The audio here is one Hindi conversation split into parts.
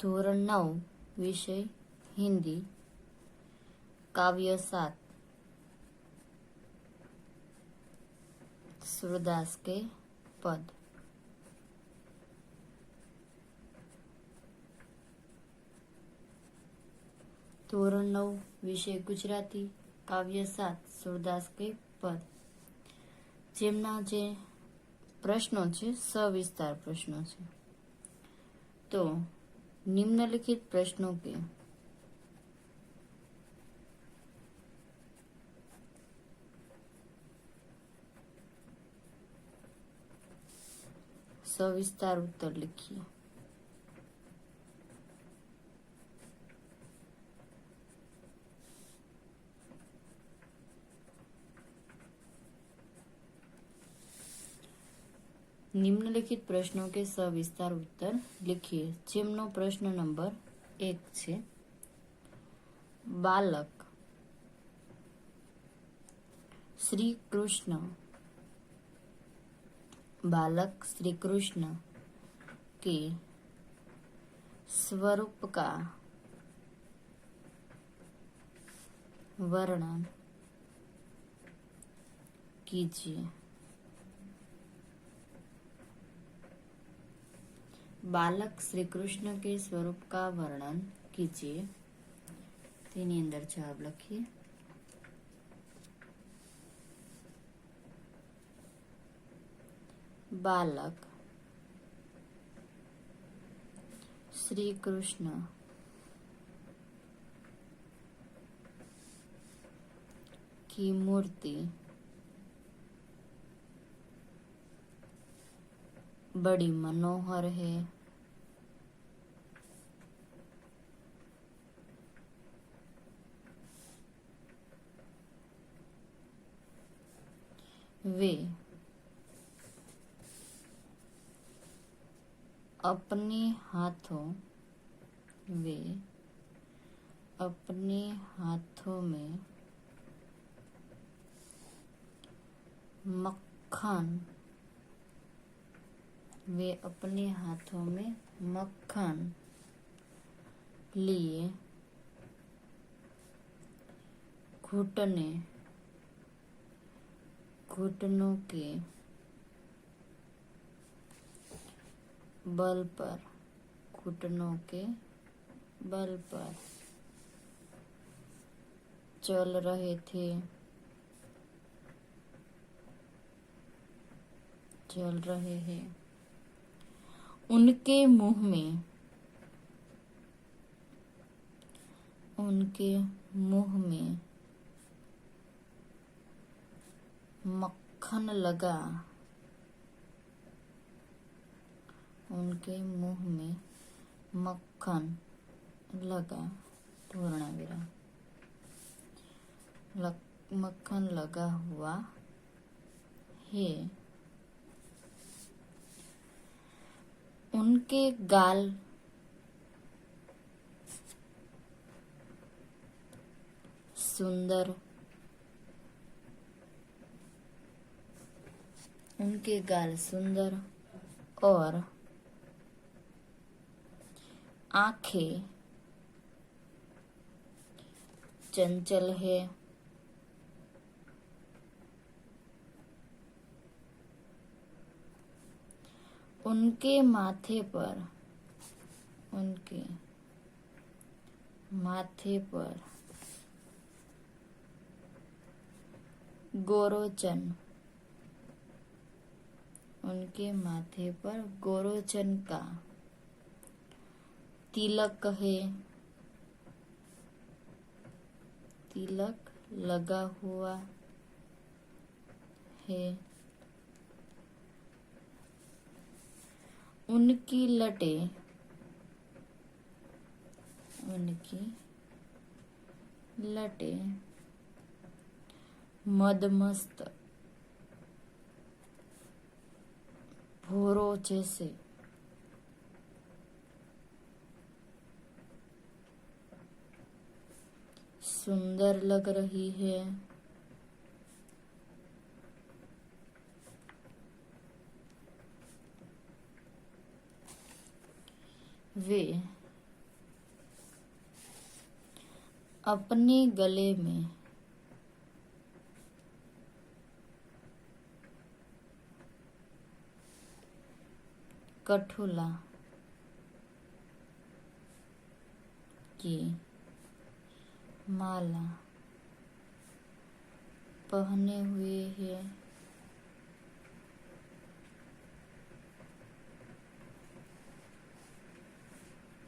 ધોરણ 9 વિષય હિન્દી કાવ્ય 7 सूरदास के पद। ધોરણ 9 વિષય ગુજરાતી કાવ્ય 7 सूरदास के पद। જેમના જે પ્રશ્નો છે સવિસ્તાર પ્રશ્નો છે, તો નિમ્નલિખિત પ્રશ્નો के सविस्तार उत्तर लिखिए। निम्नलिखित प्रश्नों के सविस्तार उत्तर लिखिए। જેમનો પ્રશ્ન નંબર 1 છે, બાલક श्री कृष्ण के स्वरूप का वर्णन कीजिए। बालक श्री कृष्ण के स्वरूप का वर्णन कीजिए। तेनी अंदर जवाब लखिए। बालक श्री कृष्ण की मूर्ति बड़ी मनोहर है। वे अपने हाथों में मक्खन लिए घुटनों के बल पर चल रहे हैं। उनके मुंह में मक्खन लगा मक्खन लगा हुआ है। उनके गाल सुंदर और आंखें चंचल है। उनके माथे पर गोरोचन का तिलक लगा हुआ है। उनकी लटें मदमस्त भौरों जैसे सुंदर लग रही है। वे अपने गले में कठुला की माला पहने हुए है।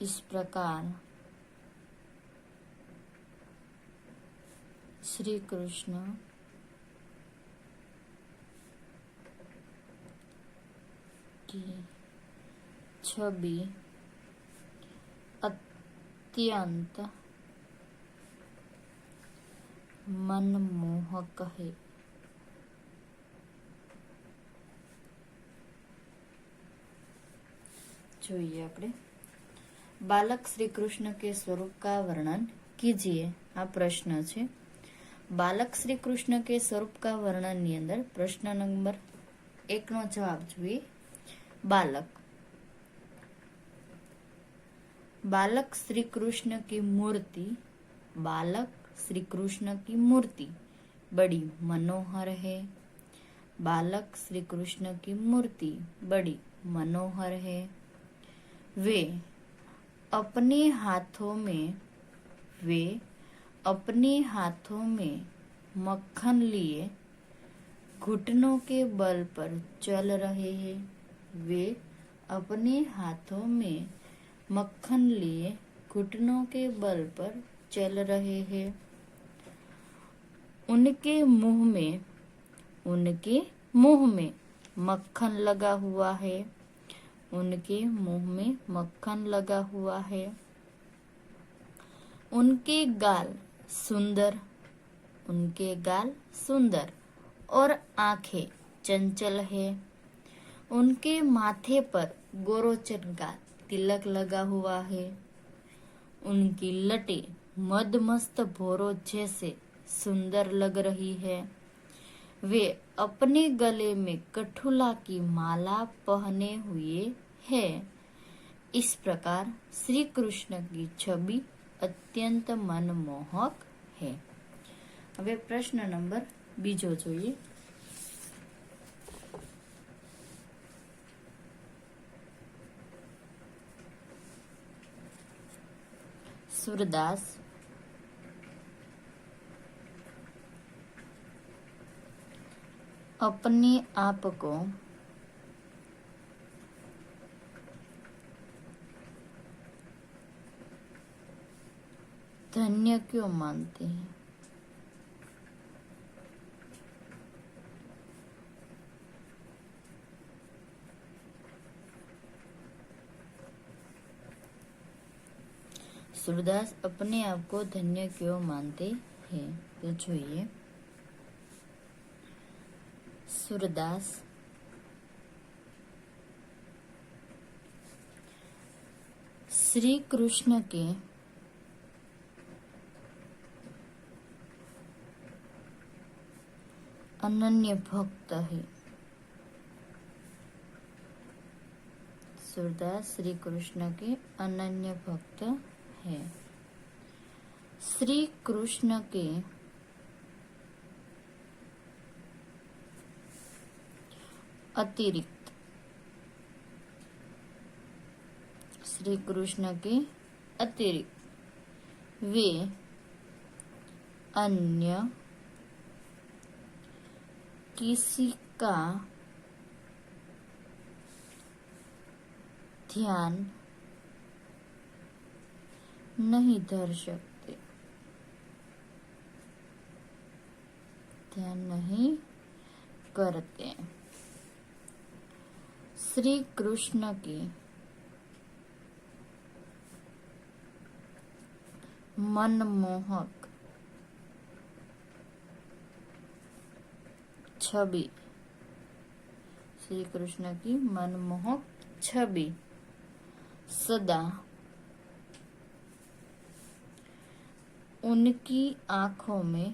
इस प्रकार श्री कृष्ण की छवि अत्यंत मनमोहक है। જોઈએ આપણે બાલક શ્રી કૃષ્ણ કે સ્વરૂપ का वर्णन कीजिए। આ પ્રશ્ન છે। બાલક શ્રી કૃષ્ણ કે સ્વરૂપ का वर्णन ની અંદર પ્રશ્ન નંબર 1 નો જવાબ જોઈએ। બાલક बालक श्री कृष्ण की मूर्ति, बालक श्री कृष्ण की मूर्ति बड़ी मनोहर है। बालक श्री कृष्ण की मूर्ति बड़ी मनोहर है। वे अपने हाथों में मक्खन लिए घुटनों के बल पर चल रहे हैं। वे अपने हाथों में मक्खन लिए घुटनों के बल पर चल रहे हैं। उनके मुंह में मक्खन लगा हुआ है। उनके मुंह में मक्खन लगा हुआ है। उनके गाल सुंदर और आंखें चंचल है। उनके माथे पर गोरोचन का तिलक लगा हुआ है। उनकी लटें मदमस्त भौरों जैसे सुंदर लग रही है। वे अपने गले में कठुला की माला पहने हुए हैं। इस प्रकार श्री कृष्ण की छवि अत्यंत मनमोहक है। હવે પ્રશ્ન નંબર 2 જોઈએ। सूरदास अपने आप को धन्य क्यों मानते हैं? सूरदास अपने आप को धन्य क्यों मानते हैं? तो જોઈએ सूरदास श्री कृष्ण के अनन्य भक्त है। सूरदास श्री कृष्ण के अनन्य भक्त है। श्री कृष्ण के अतिरिक्त वे अन्य किसी का ध्यान नहीं धर सकते, ध्यान नहीं करते। श्री कृष्ण की मनमोहक छवि, श्री कृष्ण की मनमोहक छवि सदा उनकी आंखों में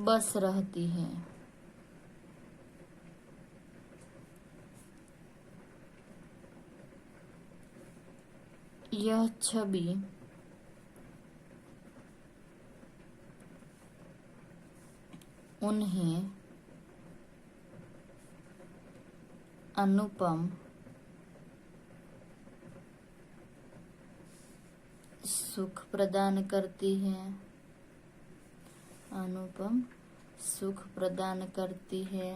बस रहती है। यह छवि उन्हें अनुपम सुख प्रदान करती है, अनुपम सुख प्रदान करती है।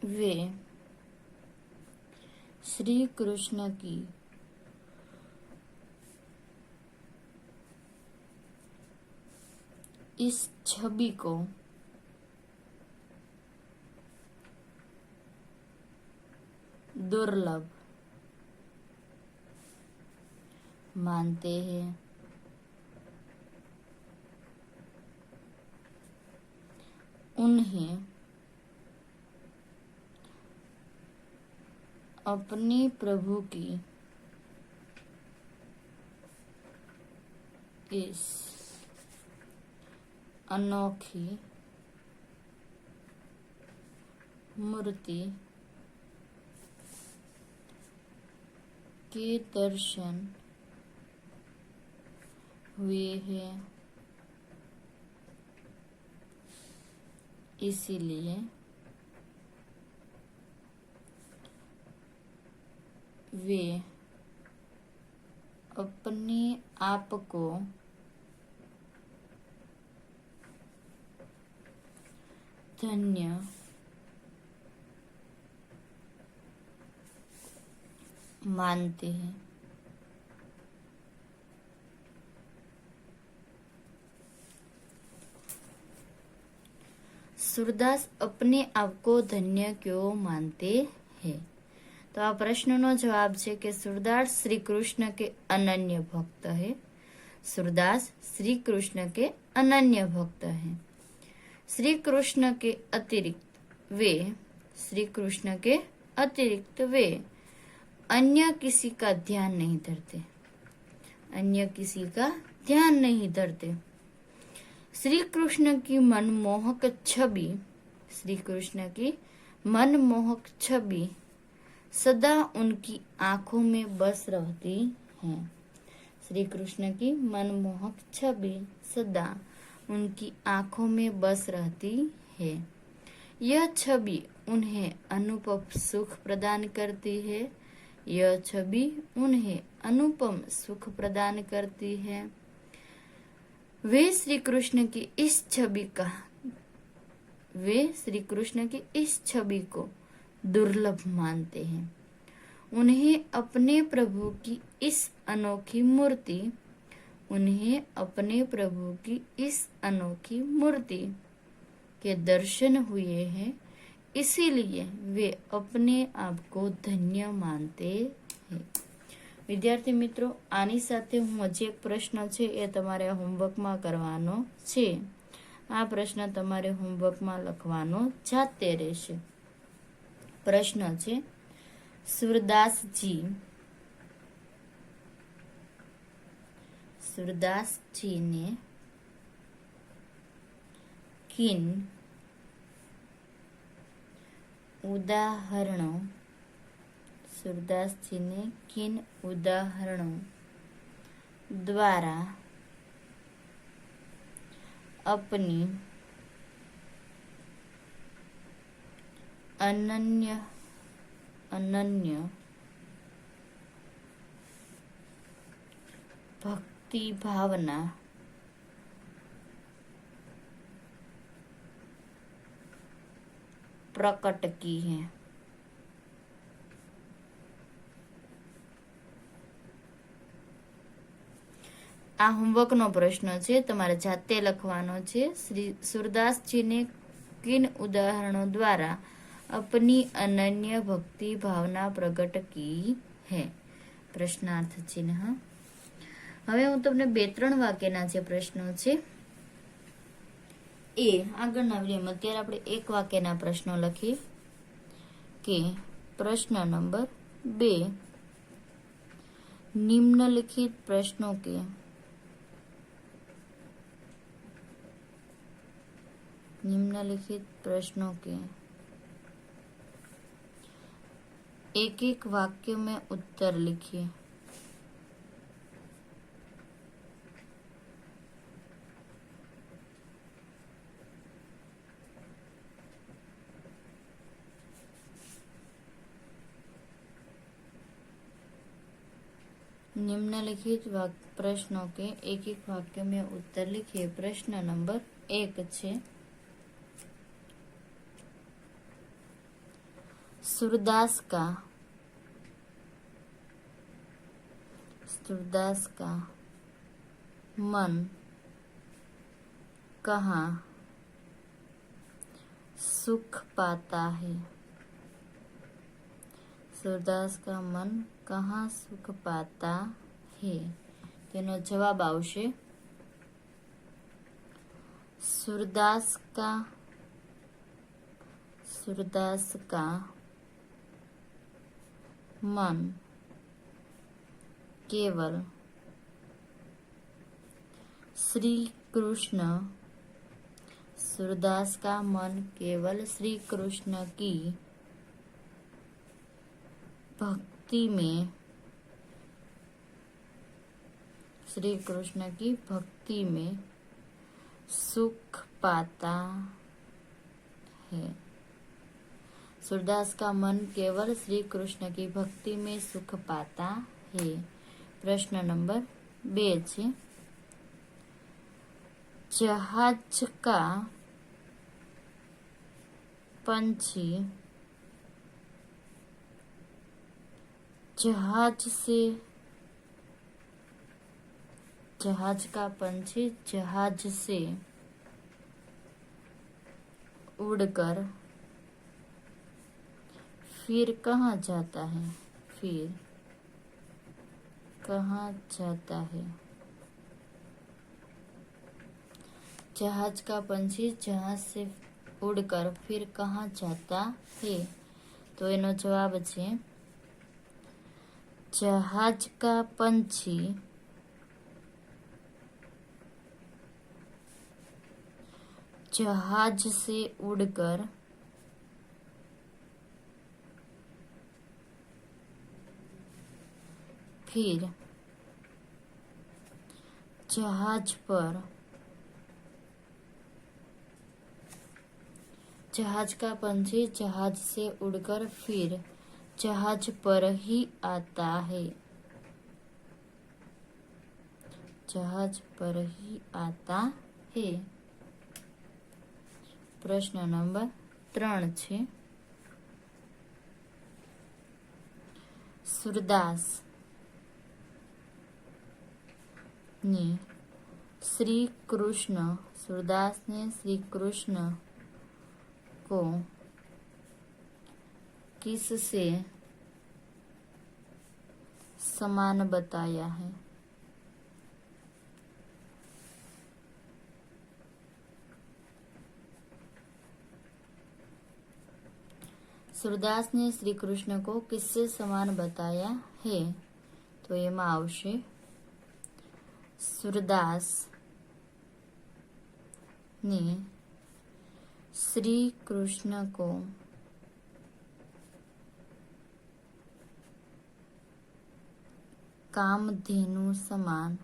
वे श्री कृष्ण की इस छवि को दुर्लभ मानते हैं। उन्हें अपने प्रभु की इस अनोखी मूर्ति के दर्शन हुए हैं, इसीलिए वे अपने आप को धन्य मानते हैं। सूरदास अपने आप को धन्य क्यों मानते हैं? तो आ प्रश्नનો જવાબ છે કે सूरदास श्री कृष्ण के अनन्य भक्त है। सूरदास श्री कृष्ण के अनन्य भक्त है। श्री कृष्ण के अतिरिक्त वे श्री कृष्ण के अतिरिक्त वे अन्य किसी का ध्यान नहीं धरते, अन्य किसी का ध्यान नहीं धरते। श्री कृष्ण की मनमोहक छवि, श्री कृष्ण की मनमोहक छवि सदा उनकी आंखों में बस रहती है। श्री कृष्ण की मनमोहक छवि सदा उनकी आंखों में बस रहती है। यह छवि उन्हें अनुपम सुख प्रदान करती है, यह छवि उन्हें अनुपम सुख प्रदान करती है। वे श्री कृष्ण की इस छवि का, वे श्री कृष्ण की इस छवि को दुर्लभ मानते हैं। उन्हें अपने प्रभु की इस अनोखी मूर्ति, उन्हें अपने प्रभु की इस अनोखी मूर्ति के दर्शन हुए हैं, इसीलिए वे अपने आप को धन्य मानते हैं। विद्यार्थी मित्रों, आनी साथे हूँ हजी एक प्रश्न छे ए तमारे होमवर्क में करवानो छे। आ प्रश्न तमारे होमवर्क में लखवानो जाते रहेशे। प्रश्न छे, सूरदास जी ने किन उदाहरणों, सूरदास जी ने किन उदाहरणों द्वारा अपनी अनन्य भक्ति भावना प्रकट की है। आ होमवर्क नो प्रश्न छे, तमारे जाते लखवानो छे। श्री सूरदास जी ने किन उदाहरणों द्वारा अपनी अनन्य भक्ति भावना प्रकट की है? प्रश्नार्थ चिन्ह। हवे हूँ तमने 2-3 वाक्यना जे प्रश्नो छे ए આગળના વિડિયોમાં અત્યારે આપણે એક વાક્યના પ્રશ્નો લખીએ કે प्रश्न नंबर 2, निम्नलिखित प्रश्नों के निम्नलिखित प्रश्नों के एक एक वाक्य में उत्तर लिखिए। निम्नलिखित प्रश्नों के एक एक वाक्य में उत्तर लिखिए। प्रश्न नंबर 1 છે सूरदास का मन कहाँ सुख पाता है? सूरदास का मन कहाँ सुख पाता है? तेनो जवाब आवशे सूरदास का मन केवल श्री कृष्ण, सूरदास का मन केवल श्री कृष्ण की भक्ति में, श्री कृष्ण की भक्ति में सुख पाता है। सूरदास का मन केवल श्री कृष्ण की भक्ति में सुख पाता है। प्रश्न नंबर 2 છે जहाज का पंछी जहाज का पंछी जहाज से उड़कर फिर कहाँ जाता है? फिर कहाँ जाता है? जहाज का पंछी जहाज से उड़कर फिर कहाँ जाता है? तो एनो जवाब है जहाज का पंछी जहाज से उड़कर फिर जहाज पर, जहाज का पंछी जहाज से उड़कर फिर जहाज पर ही आता है। जहाज पर ही आता है। प्रश्न नंबर 3 છે सूरदास ने श्री कृष्ण, सूरदास ने श्री कृष्ण को किससे समान बताया है? सूरदास ने श्री कृष्ण को किससे समान बताया है? तो एमां आवशे सूरदास ने श्री कृष्ण को कामधेनु समान,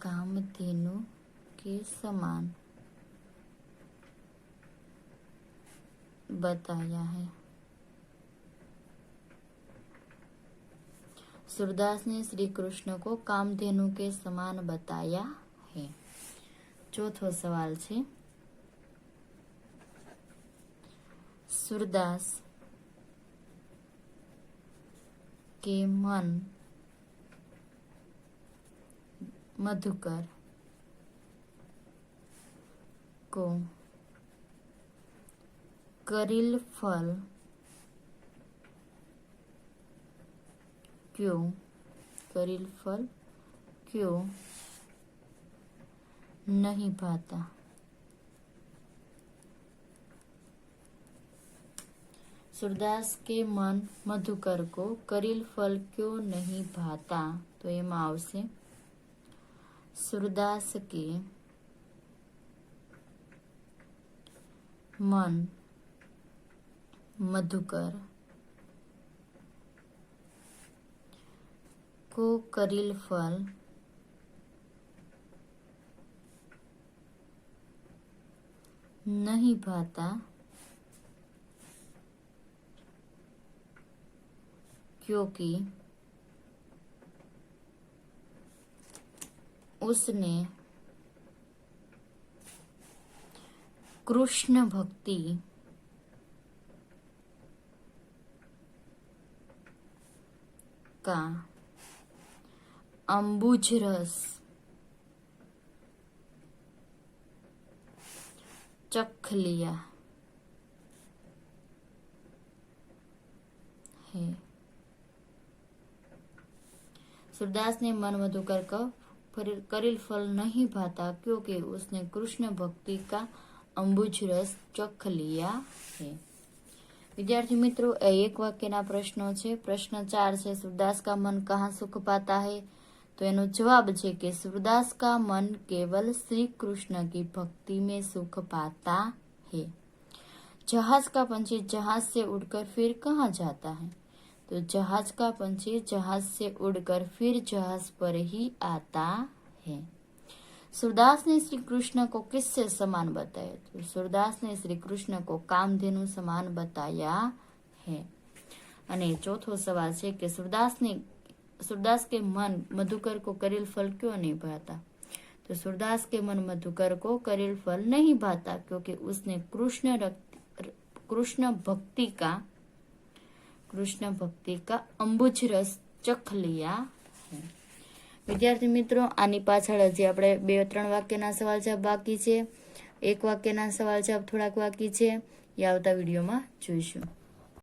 कामधेनु के समान बताया है। सूरदास ने श्री कृष्ण को कामधेनु के समान बताया है। चौथो सवाल है सूरदास के मन मधुकर को करील फल क्यों, करील फल क्यों नहीं भाता? सूरदास के मन मधुकर को करील फल क्यों नहीं भाता? तो एमां आवशे सूरदास के मन मधुकर को करील फल नहीं भाता क्योंकि उसने कृष्ण भक्ति का अम्बुज रस चख लिया है। सूरदास ने मन मधुकर का करील फल नहीं भाता क्योंकि उसने कृष्ण भक्ति का अंबुज रस चख लिया है। विद्यार्थी मित्रों, एक वाक्यना प्रश्नों छे। प्रश्न 4 છે सूरदास का मन कहाँ सुख पाता है? तो एनो जवाब है कि सूरदास का मन केवल श्री कृष्ण की भक्ति में सुख पाता है। जहाज का पंछी जहाज से उड़कर फिर कहाँ जाता है? तो जहाज का पंछी जहाज से उड़कर फिर जहाज पर ही आता है। सूरदास ने श्री कृष्ण को किससे समान बताया? तो सूरदास ने श्री कृष्ण को कामधेनु समान बताया है। अने चौथो सवाल है कि सूरदास के मन मधुकर को करील फल क्यों नहीं भाता? तो सूरदास के मन मधुकर को करील फल नहीं भाता क्योंकि उसने कृष्ण भक्ति का अंबुज रस चख लिया है। विद्यार्थी मित्रों, आनी पाछळ हजी आपणे 2-3 वाक्यना सवाल जवाब बाकी छे। एक वाक्यना सवाल जवाब थोड़ाक बाकी छे। ए आवता विडियोमां जोईशुं।